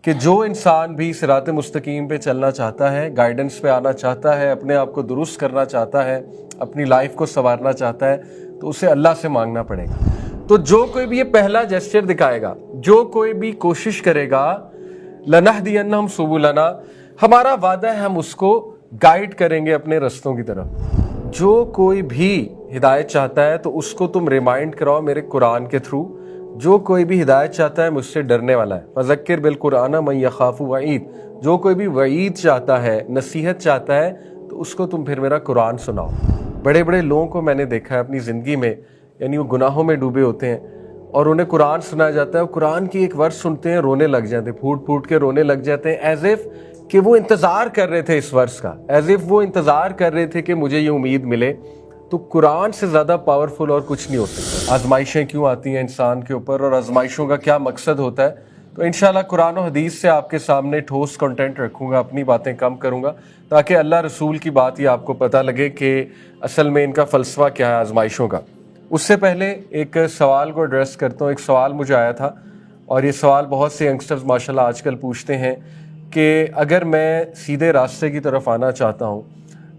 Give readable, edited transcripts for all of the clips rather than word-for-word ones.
کہ جو انسان بھی صراط مستقیم پہ چلنا چاہتا ہے، گائیڈنس پہ آنا چاہتا ہے، اپنے آپ کو درست کرنا چاہتا ہے، اپنی لائف کو سنوارنا چاہتا ہے، تو اسے اللہ سے مانگنا پڑے گا۔ تو جو کوئی بھی یہ پہلا جیسچر دکھائے گا، جو کوئی بھی کوشش کرے گا، لَنَهْدِيَنَّهُمْ سُبُلَنَا، ہمارا وعدہ ہے ہم اس کو گائیڈ کریں گے اپنے رستوں کی طرف۔ جو کوئی بھی ہدایت چاہتا ہے تو اس کو تم ریمائنڈ کراؤ میرے قرآن کے تھرو۔ جو کوئی بھی ہدایت چاہتا ہے مجھ سے ڈرنے والا ہے، فذکر بالقرآن من یخاف وعید، جو کوئی بھی وعید چاہتا ہے، نصیحت چاہتا ہے، تو اس کو تم پھر میرا قرآن سناؤ۔ بڑے بڑے لوگوں کو میں نے دیکھا ہے اپنی زندگی میں، یعنی وہ گناہوں میں ڈوبے ہوتے ہیں اور انہیں قرآن سنایا جاتا ہے، اور قرآن کی ایک ورس سنتے ہیں رونے لگ جاتے ہیں، پھوٹ پھوٹ کے رونے لگ جاتے ہیں، ایز ایف کہ وہ انتظار کر رہے تھے اس ورس کا، ایز ایف وہ انتظار کر رہے تھے کہ مجھے یہ امید ملے۔ تو قرآن سے زیادہ پاورفل اور کچھ نہیں ہو سکتا۔ آزمائشیں کیوں آتی ہیں انسان کے اوپر، اور آزمائشوں کا کیا مقصد ہوتا ہے، تو انشاءاللہ قرآن و حدیث سے آپ کے سامنے ٹھوس کنٹینٹ رکھوں گا، اپنی باتیں کم کروں گا، تاکہ اللہ رسول کی بات ہی آپ کو پتہ لگے کہ اصل میں ان کا فلسفہ کیا ہے آزمائشوں کا۔ اس سے پہلے ایک سوال کو ایڈریس کرتا ہوں۔ ایک سوال مجھے آیا تھا، اور یہ سوال بہت سے ینگسٹرز ماشاءاللہ آج کل پوچھتے ہیں کہ اگر میں سیدھے راستے کی طرف آنا چاہتا ہوں،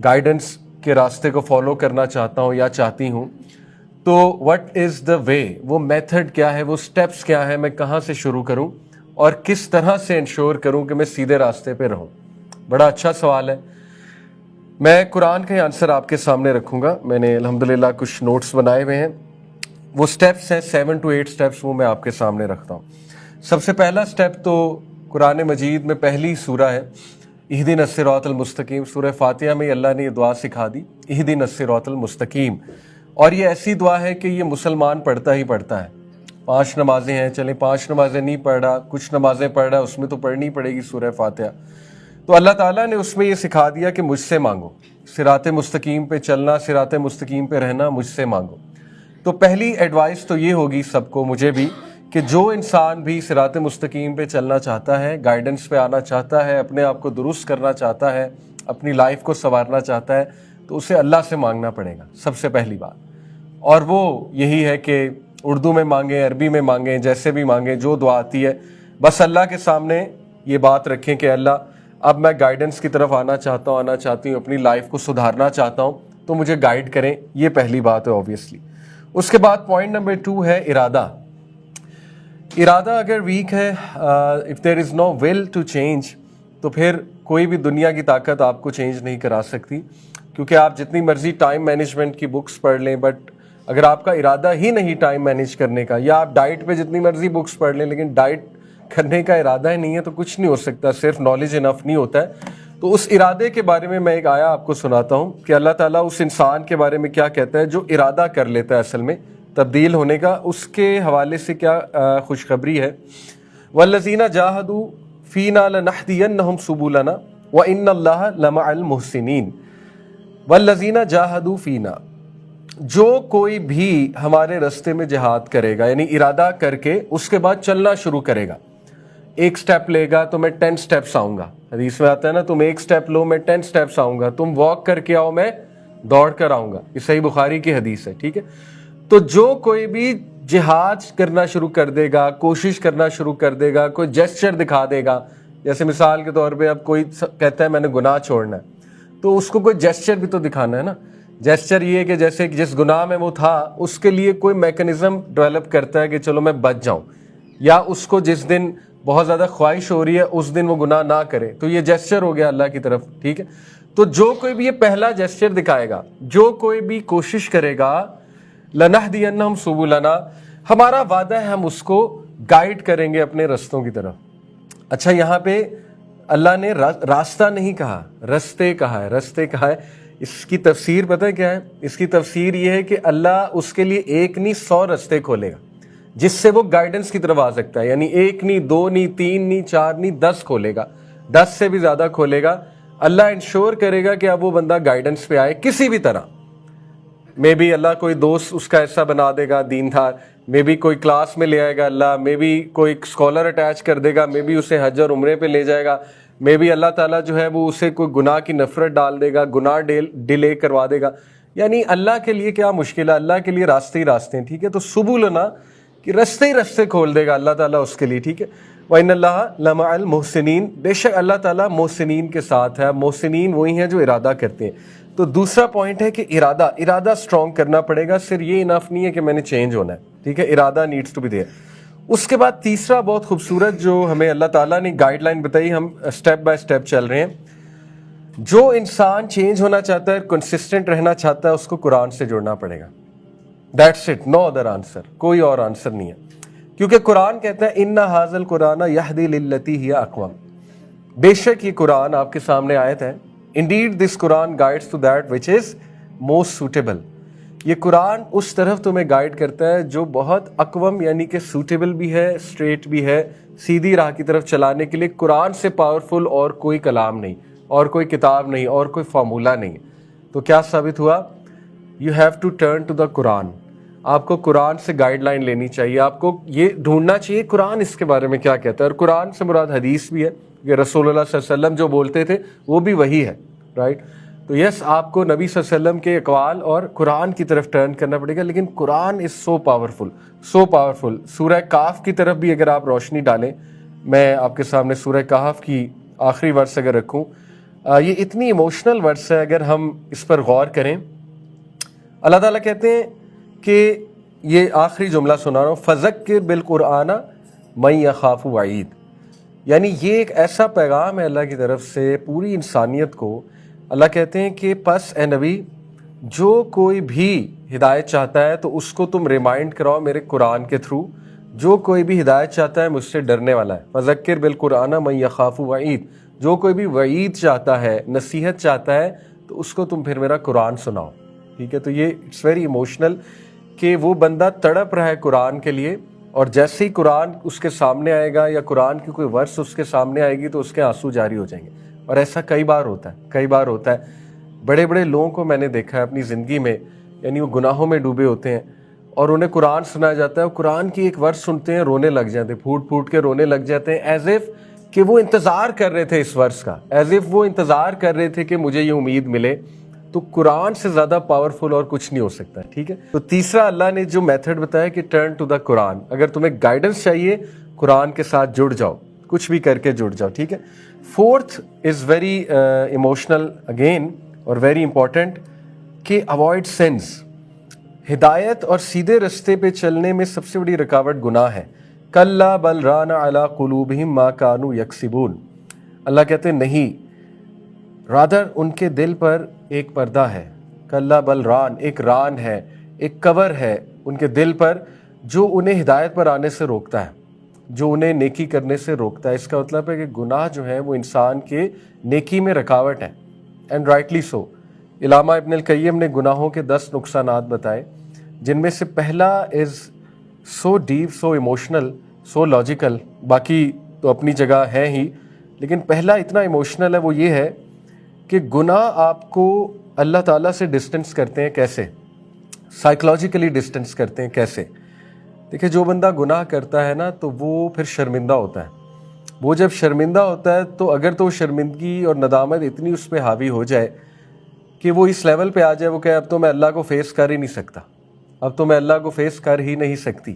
گائیڈنس کے راستے کو فالو کرنا چاہتا ہوں یا چاہتی ہوں، تو وٹ از دا وے، وہ میتھڈ کیا ہے، وہ سٹیپس کیا ہے، میں کہاں سے شروع کروں اور کس طرح سے انشور کروں کہ میں سیدھے راستے پہ رہوں؟ بڑا اچھا سوال ہے۔ میں قرآن کا ہی آنسر آپ کے سامنے رکھوں گا۔ میں نے الحمدللہ کچھ نوٹس بنائے ہوئے ہیں، وہ سٹیپس ہیں 7 to 8 سٹیپس، وہ میں آپ کے سامنے رکھتا ہوں۔ سب سے پہلا سٹیپ تو قرآن مجید میں پہلی سورہ ہے، اہدنا الصراط المستقیم، سورہ فاتحہ میں اللہ نے یہ دعا سکھا دی، اہدنا الصراط المستقیم، اور یہ ایسی دعا ہے کہ یہ مسلمان پڑھتا ہی پڑھتا ہے۔ 5 نمازیں ہیں، چلیں 5 نمازیں نہیں پڑھ رہا، کچھ نمازیں پڑھ رہا ہے، اس میں تو پڑھنی پڑے گی سورہ فاتحہ۔ تو اللہ تعالیٰ نے اس میں یہ سکھا دیا کہ مجھ سے مانگو، صراط مستقیم پہ چلنا، صراط مستقیم پہ رہنا، مجھ سے مانگو۔ تو پہلی ایڈوائس تو یہ ہوگی سب کو، مجھے بھی، کہ جو انسان بھی صراط مستقیم پہ چلنا چاہتا ہے، گائیڈنس پہ آنا چاہتا ہے، اپنے آپ کو درست کرنا چاہتا ہے، اپنی لائف کو سنوارنا چاہتا ہے، تو اسے اللہ سے مانگنا پڑے گا سب سے پہلی بات۔ اور وہ یہی ہے کہ اردو میں مانگیں، عربی میں مانگیں، جیسے بھی مانگیں، جو دعا آتی ہے، بس اللہ کے سامنے یہ بات رکھیں کہ اللہ اب میں گائیڈنس کی طرف آنا چاہتا ہوں، آنا چاہتی ہوں، اپنی لائف کو سدھارنا چاہتا ہوں، تو مجھے گائیڈ کریں۔ یہ پہلی بات ہے اوبویسلی۔ اس کے بعد پوائنٹ نمبر 2 ہے ارادہ۔ ارادہ اگر ویک ہے، if there is no will to change، تو پھر کوئی بھی دنیا کی طاقت آپ کو چینج نہیں کرا سکتی، کیونکہ آپ جتنی مرضی ٹائم مینجمنٹ کی بکس پڑھ لیں، بٹ اگر آپ کا ارادہ ہی نہیں ٹائم مینیج کرنے کا، یا آپ ڈائٹ پہ جتنی مرضی بکس پڑھ لیں لیکن ڈائٹ کرنے کا ارادہ ہی نہیں ہے، تو کچھ نہیں ہو سکتا، صرف نالج انف نہیں ہوتا ہے۔ تو اس ارادے کے بارے میں میں ایک آیا آپ کو سناتا ہوں کہ اللہ تعالیٰ اس انسان کے بارے میں کیا کہتا ہے جو ارادہ کر لیتا ہے اصل میں تبدیل ہونے کا، اس کے حوالے سے کیا خوشخبری ہے۔ وَالَّذِينَ جَاهَدُوا فِينَا لَنَهْدِيَنَّهُمْ سُبُلَنَا وَإِنَّ اللَّهَ لَمَعَ الْمُحْسِنِينَ۔ وَالَّذِينَ جَاهَدُوا فِينَا، جو کوئی بھی ہمارے رستے میں جہاد کرے گا، یعنی ارادہ کر کے اس کے بعد چلنا شروع کرے گا، ایک سٹیپ لے گا تو میں 10 سٹیپس آؤں گا، حدیث میں آتا ہے نا، تم ایک سٹیپ لو میں 10 سٹیپس آؤں گا، تم واک کر کے آؤ میں دوڑ کر آؤں گا، یہ صحیح بخاری کی حدیث ہے، ٹھیک ہے۔ تو جو کوئی بھی جہاد کرنا شروع کر دے گا، کوشش کرنا شروع کر دے گا، کوئی جیسچر دکھا دے گا، جیسے مثال کے طور پہ اب کوئی کہتا ہے میں نے گناہ چھوڑنا ہے، تو اس کو کوئی جیسچر بھی تو دکھانا ہے نا۔ جیسچر یہ ہے کہ جیسے جس گناہ میں وہ تھا اس کے لیے کوئی میکنزم ڈیولپ کرتا ہے کہ چلو میں بچ جاؤں، یا اس کو جس دن بہت زیادہ خواہش ہو رہی ہے اس دن وہ گناہ نہ کرے، تو یہ جیسچر ہو گیا اللہ کی طرف، ٹھیک ہے۔ تو جو کوئی بھی یہ پہلا جیسچر دکھائے گا، جو کوئی بھی کوشش کرے گا، لَنَهْدِيَنَّهُمْ سُبُلَنَا، ہمارا وعدہ ہے ہم اس کو گائیڈ کریں گے اپنے رستوں کی طرف۔ اچھا، یہاں پہ اللہ نے راستہ نہیں کہا، رستے کہا ہے، رستے کہا ہے۔ اس کی تفسیر پتہ ہے کیا ہے؟ اس کی تفسیر یہ ہے کہ اللہ اس کے لیے ایک نہیں 100 رستے کھولے گا جس سے وہ گائیڈنس کی طرف آ سکتا ہے، یعنی 1 نہیں، 2 نہیں، 3 نہیں، 4 نہیں، 10 کھولے گا، 10 سے بھی زیادہ کھولے گا۔ اللہ انشور کرے گا کہ اب وہ بندہ گائیڈنس پہ آئے کسی بھی طرح۔ مے بی اللہ کوئی دوست اس کا ایسا بنا دے گا دیندار، مے بی کوئی کلاس میں لے آئے گا اللہ، مے بی کوئی اسکالر اٹیچ کر دے گا، مے بی اسے حج اور عمرے پہ لے جائے گا، مے بی اللہ تعالیٰ جو ہے وہ اسے کوئی گناہ کی نفرت ڈال دے گا، گناہ ڈیلے کروا دے گا۔ یعنی اللہ کے لیے کیا مشکل ہے، اللہ کے لیے راستے ہی راستے ہیں، ٹھیک ہے۔ تو سبولنا کہ رستے ہی رستے کھول دے گا اللہ تعالیٰ اس کے لیے، ٹھیک ہے۔ وَإِنَّ اللَّهَ لَمَعَ الْمُحْسِنِينَ، بے شک اللہ تعالیٰ محسنین کے ساتھ ہے. محسنین وہی ہیں جو ارادہ کرتے ہیں. تو دوسرا پوائنٹ ہے کہ ارادہ اسٹرانگ کرنا پڑے گا. صرف یہ انف نہیں ہے کہ میں نے چینج ہونا ہے. ٹھیک ہے، ارادہ نیڈس ٹو بی دیئر. اس کے بعد تیسرا بہت خوبصورت جو ہمیں اللہ تعالیٰ نے گائیڈ لائن بتائی، ہم اسٹیپ بائی اسٹیپ چل رہے ہیں. جو انسان چینج ہونا چاہتا ہے، کنسسٹنٹ رہنا چاہتا ہے، اس کو قرآن سے جڑنا پڑے گا. That's it, no other answer, کوئی اور آنسر نہیں ہے. کیونکہ قرآن کہتا ہے اِنَّ هَٰذَا الْقُرْآنَ يَهْدِي لِلَّتِي هِيَ أَقْوَمُ. بے شک یہ قرآن آپ کے سامنے آیت ہے. Indeed this Quran guides to that which is most suitable. یہ قرآن اس طرف تمہیں گائیڈ کرتا ہے جو بہت اقوم، یعنی کہ سوٹیبل بھی ہے، اسٹریٹ بھی ہے، سیدھی راہ کی طرف چلانے کے لیے. قرآن سے پاورفل اور کوئی کلام نہیں، اور کوئی کتاب نہیں، اور کوئی فارمولہ نہیں. تو کیا ثابت ہوا؟ You have to turn to the Quran. آپ کو قرآن سے گائیڈ لائن لینی چاہیے. آپ کو یہ ڈھونڈنا چاہیے قرآن اس کے بارے میں کیا کہتا ہے. اور قرآن سے مراد حدیث بھی ہے کہ رسول اللہ صلی اللہ علیہ وسلم جو بولتے تھے وہ بھی وہی ہے، رائٹ. تو یس، آپ کو نبی صلی اللہ علیہ وسلم کے اقوال اور قرآن کی طرف ٹرن کرنا پڑے گا. لیکن قرآن از سو پاورفل، سو پاورفل. سورہ کہف کی طرف بھی اگر آپ روشنی ڈالیں، میں آپ کے سامنے سورہ کہف کی آخری ورس اگر رکھوں، یہ اتنی ایموشنل ورس ہے. اگر ہم اس پر غور کریں، اللہ تعالیٰ کہتے ہیں کہ یہ آخری جملہ سنا رہا ہوں، فذکر بالقرآن من یخاف وعید. یعنی یہ ایک ایسا پیغام ہے اللہ کی طرف سے پوری انسانیت کو. اللہ کہتے ہیں کہ پس اے نبی، جو کوئی بھی ہدایت چاہتا ہے تو اس کو تم ریمائنڈ کراؤ میرے قرآن کے تھرو. جو کوئی بھی ہدایت چاہتا ہے مجھ سے ڈرنے والا ہے. فذکر بالقرآن من یخاف وعید. جو کوئی بھی وعید چاہتا ہے، نصیحت چاہتا ہے، تو اس کو تم پھر میرا قرآن سناؤ. ٹھیک ہے، تو یہ اٹس ویری ایموشنل کہ وہ بندہ تڑپ رہا ہے قرآن کے لیے، اور جیسے ہی قرآن اس کے سامنے آئے گا یا قرآن کی کوئی ورس اس کے سامنے آئے گی تو اس کے آنسو جاری ہو جائیں گے. اور ایسا کئی بار ہوتا ہے. بڑے بڑے لوگوں کو میں نے دیکھا ہے اپنی زندگی میں، یعنی وہ گناہوں میں ڈوبے ہوتے ہیں اور انہیں قرآن سنایا جاتا ہے، اور قرآن کی ایک ورس سنتے ہیں، رونے لگ جاتے ہیں، پھوٹ پھوٹ کے رونے لگ جاتے ہیں، ایز ایف کہ وہ انتظار کر رہے تھے اس ورس کا، ایز ایف وہ انتظار کر رہے تھے کہ مجھے یہ امید ملے. تو قرآن سے زیادہ پاورفل اور کچھ نہیں ہو سکتا. ٹھیک ہے، تو تیسرا اللہ نے جو میتھڈ بتایا کہ ٹرن ٹو دا قرآن. اگر تمہیں گائیڈنس چاہیے، قرآن کے ساتھ جڑ جاؤ، کچھ بھی کر کے جڑ جاؤ. ٹھیک ہے. Fourth is very emotional again اور ویری امپورٹنٹ کہ اوائڈ سینس. ہدایت اور سیدھے رستے پہ چلنے میں سب سے بڑی رکاوٹ گناہ ہے. کلا بل ران علی قلوبہم ما کانوا یکسبون. اللہ کہتے ہیں نہیں، رادر ان کے دل پر ایک پردہ ہے. کلا بل ران، ایک ران ہے، ایک کور ہے ان کے دل پر جو انہیں ہدایت پر آنے سے روکتا ہے، جو انہیں نیکی کرنے سے روکتا ہے. اس کا مطلب ہے کہ گناہ جو ہے وہ انسان کے نیکی میں رکاوٹ ہے. And rightly so. علامہ ابن القیم نے گناہوں کے 10 نقصانات بتائے، جن میں سے پہلا از سو ڈیپ، سو ایموشنل، سو لاجیکل. باقی تو اپنی جگہ ہے ہی، لیکن پہلا اتنا ایموشنل ہے، وہ یہ ہے کہ گناہ آپ کو اللہ تعالیٰ سے ڈسٹنس کرتے ہیں. کیسے؟ سائیکلوجیکلی ڈسٹنس کرتے ہیں. کیسے؟ دیکھیں، جو بندہ گناہ کرتا ہے نا تو وہ پھر شرمندہ ہوتا ہے. وہ جب شرمندہ ہوتا ہے تو اگر تو شرمندگی اور ندامت اتنی اس پہ حاوی ہو جائے کہ وہ اس لیول پہ آ جائے، وہ کہ اب تو میں اللہ کو فیس کر ہی نہیں سکتا، اب تو میں اللہ کو فیس کر ہی نہیں سکتی.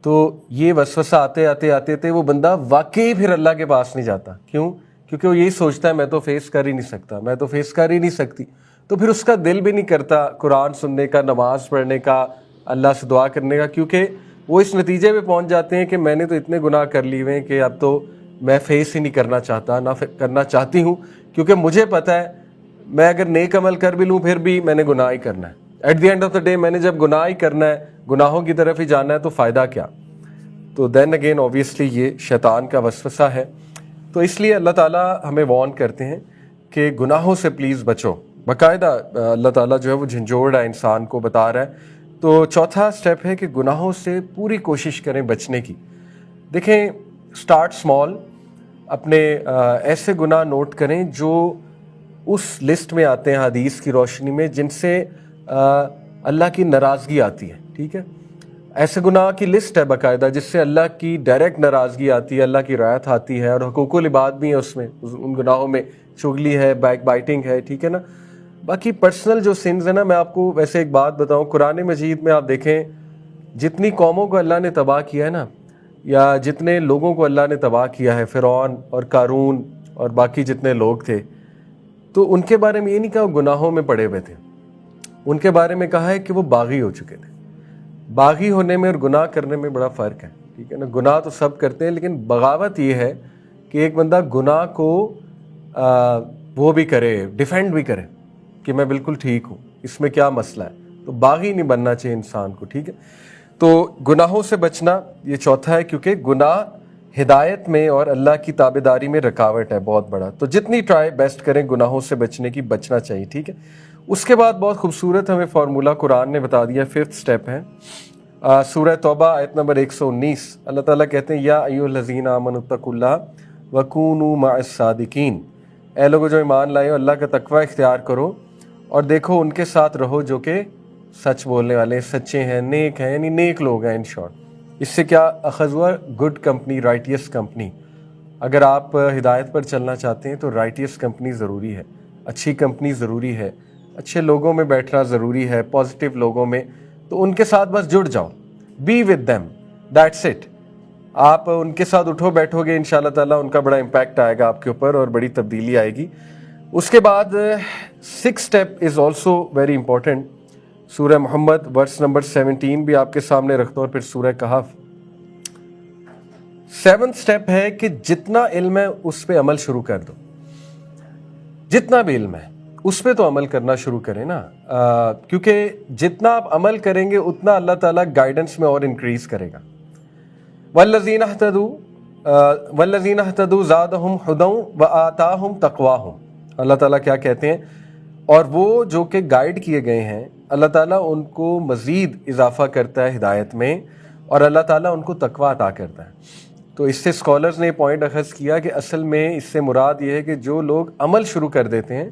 تو یہ وسوسہ آتے وہ بندہ واقعی پھر اللہ کے پاس نہیں جاتا. کیوں؟ کیونکہ وہ یہی سوچتا ہے میں تو فیس کر ہی نہیں سکتا، میں تو فیس کر ہی نہیں سکتی. تو پھر اس کا دل بھی نہیں کرتا قرآن سننے کا، نماز پڑھنے کا، اللہ سے دعا کرنے کا، کیونکہ وہ اس نتیجے پہ پہنچ جاتے ہیں کہ میں نے تو اتنے گناہ کر لیے ہوئے ہیں کہ اب تو میں فیس ہی نہیں کرنا چاہتا، نہ کرنا چاہتی ہوں، کیونکہ مجھے پتہ ہے میں اگر نیک عمل کر بھی لوں پھر بھی میں نے گناہ ہی کرنا ہے. At the end of the day میں نے جب گناہ ہی کرنا ہے، گناہوں کی طرف ہی جانا ہے، تو فائدہ کیا؟ تو دین اگین اوبیسلی یہ شیطان کا وسوسہ ہے. تو اس لیے اللہ تعالیٰ ہمیں وارن کرتے ہیں کہ گناہوں سے پلیز بچو. باقاعدہ اللہ تعالیٰ جو ہے وہ جھنجھوڑ رہا ہے، انسان کو بتا رہا ہے. تو چوتھا سٹیپ ہے کہ گناہوں سے پوری کوشش کریں بچنے کی. دیکھیں، سٹارٹ سمال. اپنے ایسے گناہ نوٹ کریں جو اس لسٹ میں آتے ہیں حدیث کی روشنی میں جن سے اللہ کی ناراضگی آتی ہے. ٹھیک ہے، ایسے گناہ کی لسٹ ہے باقاعدہ جس سے اللہ کی ڈائریکٹ ناراضگی آتی ہے، اللہ کی رعایت آتی ہے، اور حقوق العباد بھی ہیں اس میں، ان گناہوں میں چغلی ہے، بیک بائٹنگ ہے. ٹھیک ہے نا. باقی پرسنل جو سنز ہیں نا، میں آپ کو ویسے ایک بات بتاؤں، قرآن مجید میں آپ دیکھیں جتنی قوموں کو اللہ نے تباہ کیا ہے نا، یا جتنے لوگوں کو اللہ نے تباہ کیا ہے، فرعون اور قارون اور باقی جتنے لوگ تھے، تو ان کے بارے میں یہ نہیں کہا وہ گناہوں میں پڑے ہوئے تھے، ان کے بارے میں کہا ہے کہ وہ باغی ہو چکے تھے۔ باغی ہونے میں اور گناہ کرنے میں بڑا فرق ہے، ٹھیک ہے نا۔ گناہ تو سب کرتے ہیں، لیکن بغاوت یہ ہے کہ ایک بندہ گناہ کو وہ بھی کرے، ڈیفینڈ بھی کرے کہ میں بالکل ٹھیک ہوں، اس میں کیا مسئلہ ہے۔ تو باغی نہیں بننا چاہیے انسان کو، ٹھیک ہے۔ تو گناہوں سے بچنا یہ چوتھا ہے، کیونکہ گناہ ہدایت میں اور اللہ کی تابعداری میں رکاوٹ ہے بہت بڑا۔ تو جتنی ٹرائی بیسٹ کریں گناہوں سے بچنے کی، بچنا چاہیے، ٹھیک ہے۔ اس کے بعد بہت خوبصورت ہمیں فارمولہ قرآن نے بتا دیا، 5th سٹیپ ہے سورہ توبہ آیت نمبر 119۔ اللہ تعالیٰ کہتے ہیں یا ایھا الذین آمنوا اتقوا اللہ وکونوا مع الصادقین، اے لوگو جو ایمان لائے ہو اللہ کا تقوی اختیار کرو اور دیکھو ان کے ساتھ رہو جو کہ سچ بولنے والے، سچے ہیں، نیک ہیں، یعنی نیک لوگ ہیں۔ ان شارٹ اس سے کیا اخذ ہوا؟ Good company, رائٹیس company. اگر آپ ہدایت پر چلنا چاہتے ہیں تو رائٹیس کمپنی ضروری ہے، اچھی کمپنی ضروری ہے، اچھے لوگوں میں بیٹھنا ضروری ہے، پازیٹیو لوگوں میں۔ تو ان کے ساتھ بس جڑ جاؤ، be with them, that's it. آپ ان کے ساتھ اٹھو بیٹھو گے، انشاءاللہ تعالیٰ ان کا بڑا امپیکٹ آئے گا آپ کے اوپر اور بڑی تبدیلی آئے گی۔ اس کے بعد 6th step is also very important, سورہ محمد ورس نمبر 17 بھی آپ کے سامنے رکھتا ہوں، اور پھر سورہ کہف۔ 7th سٹیپ ہے کہ جتنا علم ہے اس پہ عمل شروع کر دو، جتنا بھی علم ہے اس پہ تو عمل کرنا شروع کریں نا، کیونکہ جتنا آپ عمل کریں گے اتنا اللہ تعالیٰ گائیڈنس میں اور انکریز کرے گا۔ والذین اہتدوا زادہم ھدی وآتاہم تقواہم، اللہ تعالیٰ کیا کہتے ہیں؟ اور وہ جو کہ گائیڈ کیے گئے ہیں اللہ تعالیٰ ان کو مزید اضافہ کرتا ہے ہدایت میں، اور اللہ تعالیٰ ان کو تقویٰ عطا کرتا ہے۔ تو اس سے اسکالرز نے پوائنٹ اخذ کیا کہ اصل میں اس سے مراد یہ ہے کہ جو لوگ عمل شروع کر دیتے ہیں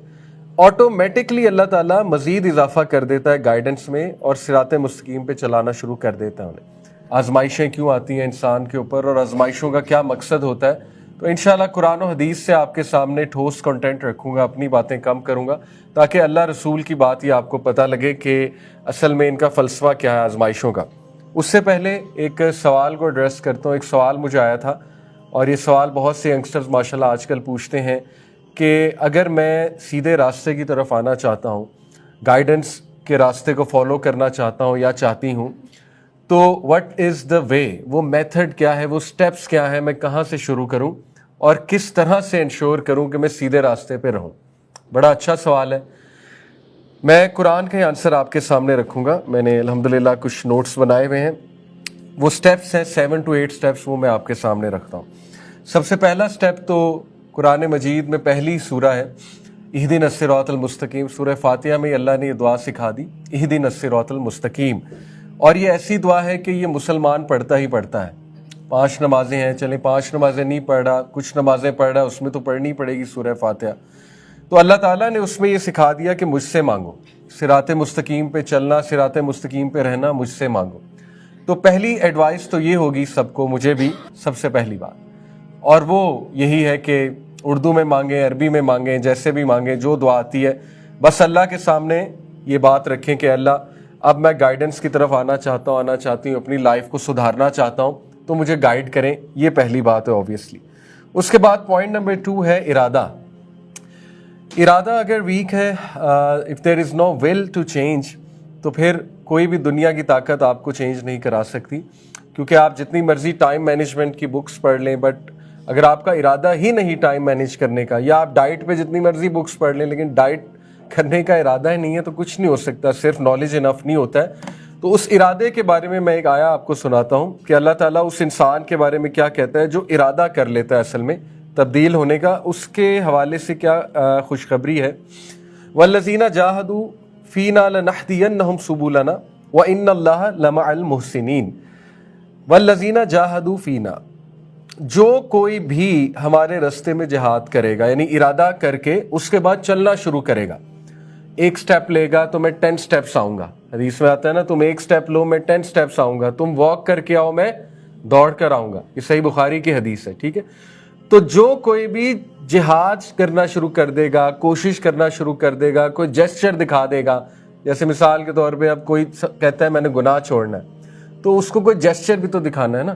آٹومیٹکلی اللہ تعالیٰ مزید اضافہ کر دیتا ہے گائیڈنس میں، اور صراط مستقیم پہ چلانا شروع کر دیتا ہے انہیں۔ آزمائشیں کیوں آتی ہیں انسان کے اوپر، اور آزمائشوں کا کیا مقصد ہوتا ہے، تو انشاءاللہ قرآن و حدیث سے آپ کے سامنے ٹھوس کنٹینٹ رکھوں گا، اپنی باتیں کم کروں گا، تاکہ اللہ رسول کی بات ہی آپ کو پتہ لگے کہ اصل میں ان کا فلسفہ کیا ہے آزمائشوں کا۔ اس سے پہلے ایک سوال کو ایڈریس کرتا ہوں۔ ایک سوال مجھے آیا تھا، اور یہ سوال بہت سے ینگسٹرز ماشاءاللہ آج کل پوچھتے ہیں کہ اگر میں سیدھے راستے کی طرف آنا چاہتا ہوں، گائیڈنس کے راستے کو فالو کرنا چاہتا ہوں یا چاہتی ہوں، تو وٹ از دا وے، وہ میتھڈ کیا ہے، وہ سٹیپس کیا ہے، میں کہاں سے شروع کروں اور کس طرح سے انشور کروں کہ میں سیدھے راستے پہ رہوں؟ بڑا اچھا سوال ہے۔ میں قرآن کا آنسر آپ کے سامنے رکھوں گا، میں نے الحمدللہ کچھ نوٹس بنائے ہوئے ہیں، وہ سٹیپس ہیں 7 to 8 سٹیپس، وہ میں آپ کے سامنے رکھتا ہوں۔ سب سے پہلا سٹیپ تو قرآن مجید میں پہلی سورہ ہے، اہدنا الصراط المستقیم۔ سورہ فاتحہ میں اللہ نے یہ دعا سکھا دی، اہدنا الصراط المستقیم، اور یہ ایسی دعا ہے کہ یہ مسلمان پڑھتا ہی پڑھتا ہے۔ 5 نمازیں ہیں، چلیں 5 نمازیں نہیں پڑھ رہا، کچھ نمازیں پڑھ رہا، اس میں تو پڑھنی پڑے گی سورہ فاتحہ۔ تو اللہ تعالیٰ نے اس میں یہ سکھا دیا کہ مجھ سے مانگو، صراط مستقیم پہ چلنا، صراط مستقیم پہ رہنا، مجھ سے مانگو۔ تو پہلی ایڈوائس تو یہ ہوگی سب کو، مجھے بھی سب سے پہلی بات، اور وہ یہی ہے کہ اردو میں مانگیں، عربی میں مانگیں، جیسے بھی مانگیں، جو دعا آتی ہے بس اللہ کے سامنے یہ بات رکھیں کہ اللہ اب میں گائیڈنس کی طرف آنا چاہتا ہوں، آنا چاہتی ہوں، اپنی لائف کو سدھارنا چاہتا ہوں، تو مجھے گائیڈ کریں۔ یہ پہلی بات ہے اوبیسلی۔ اس کے بعد پوائنٹ نمبر 2 ہے ارادہ۔ ارادہ اگر ویک ہے، if there is no will to change، تو پھر کوئی بھی دنیا کی طاقت آپ کو چینج نہیں کرا سکتی، کیونکہ آپ جتنی مرضی ٹائم مینجمنٹ کی بکس پڑھ لیں، بٹ اگر آپ کا ارادہ ہی نہیں ٹائم مینیج کرنے کا، یا آپ ڈائٹ پہ جتنی مرضی بکس پڑھ لیں لیکن ڈائٹ کرنے کا ارادہ ہی نہیں ہے، تو کچھ نہیں ہو سکتا، صرف نالج انف نہیں ہوتا ہے۔ تو اس ارادے کے بارے میں ایک آیا آپ کو سناتا ہوں کہ اللہ تعالیٰ اس انسان کے بارے میں کیا کہتا ہے جو ارادہ کر لیتا ہے اصل میں تبدیل ہونے کا، اس کے حوالے سے کیا خوشخبری ہے۔ والذین جاہدوا فینا لنہدینہم سبلنا وان اللہ لمع المحسنین۔ والذین جاہدوا فینا، جو کوئی بھی ہمارے راستے میں جہاد کرے گا، یعنی ارادہ کر کے اس کے بعد چلنا شروع کرے گا، ایک سٹیپ لے گا تو میں 10 سٹیپس آؤں گا، حدیث میں آتا ہے نا، تم ایک سٹیپ لو میں 10 سٹیپس آؤں گا، تم واک کر کے آؤ میں دوڑ کر آؤں گا، یہ صحیح بخاری کی حدیث ہے، ٹھیک ہے۔ تو جو کوئی بھی جہاد کرنا شروع کر دے گا، کوشش کرنا شروع کر دے گا، کوئی جیسچر دکھا دے گا، جیسے مثال کے طور پہ اب کوئی کہتا ہے میں نے گناہ چھوڑنا ہے، تو اس کو کوئی جیسچر بھی تو دکھانا ہے نا،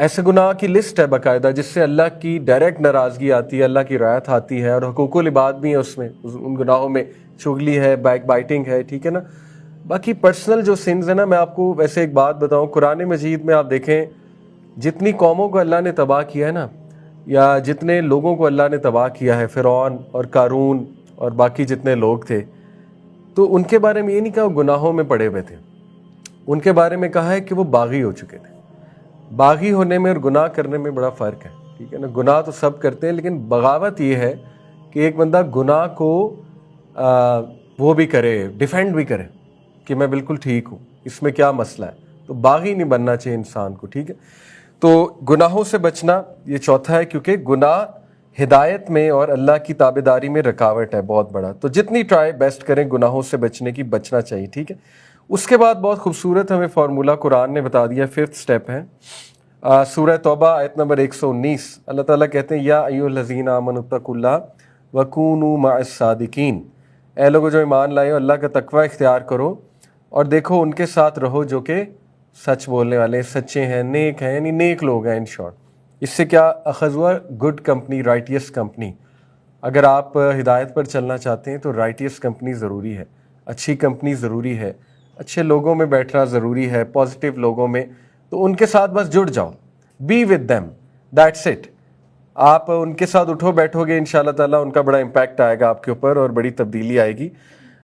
ایسے گناہ کی لسٹ ہے باقاعدہ جس سے اللہ کی ڈائریکٹ ناراضگی آتی ہے، اللہ کی رعایت آتی ہے، اور حقوق العباد بھی ہیں اس میں، ان گناہوں میں چغلی ہے، بیک بائٹنگ ہے، ٹھیک ہے نا۔ باقی پرسنل جو سنز ہیں نا، میں آپ کو ویسے ایک بات بتاؤں، قرآن مجید میں آپ دیکھیں جتنی قوموں کو اللہ نے تباہ کیا ہے نا، یا جتنے لوگوں کو اللہ نے تباہ کیا ہے، فرعون اور قارون اور باقی جتنے لوگ تھے، تو ان کے بارے میں یہ نہیں کہا وہ گناہوں میں پڑے ہوئے تھے، ان کے بارے میں کہا ہے کہ وہ باغی ہو چکے تھے۔ باغی ہونے میں اور گناہ کرنے میں بڑا فرق ہے، ٹھیک ہے نا۔ گناہ تو سب کرتے ہیں، لیکن بغاوت یہ ہے کہ ایک بندہ گناہ کو وہ بھی کرے، ڈیفینڈ بھی کرے کہ میں بالکل ٹھیک ہوں، اس میں کیا مسئلہ ہے۔ تو باغی نہیں بننا چاہیے انسان کو، ٹھیک ہے۔ تو گناہوں سے بچنا یہ چوتھا ہے، کیونکہ گناہ ہدایت میں اور اللہ کی تابعداری میں رکاوٹ ہے بہت بڑا۔ تو جتنی ٹرائی بیسٹ کریں گناہوں سے بچنے کی، بچنا چاہیے، ٹھیک ہے۔ اس کے بعد بہت خوبصورت ہمیں فارمولہ قرآن نے بتا دیا، 5th سٹیپ ہے سورہ توبہ آیت نمبر 119۔ اللہ تعالیٰ کہتے ہیں یا ایھا الذین آمنوا اتقوا اللہ وکونوا مع الصادقین، اے لوگوں جو ایمان لائے ہو اللہ کا تقوی اختیار کرو اور دیکھو ان کے ساتھ رہو جو کہ سچ بولنے والے، سچے ہیں، نیک ہیں، یعنی نیک لوگ ہیں ان شارٹ۔ اس سے کیا اخذ ہوا؟ Good company, رائٹیس company. اگر آپ ہدایت پر چلنا چاہتے ہیں تو رائٹیس کمپنی ضروری ہے، اچھی کمپنی ضروری ہے، اچھے لوگوں میں بیٹھنا ضروری ہے، پازیٹیو لوگوں میں، تو ان کے ساتھ بس جڑ جاؤ، be with them, that's it. آپ ان کے ساتھ اٹھو بیٹھو گے، انشاءاللہ تعالیٰ ان کا بڑا امپیکٹ آئے گا آپ کے اوپر اور بڑی تبدیلی آئے گی۔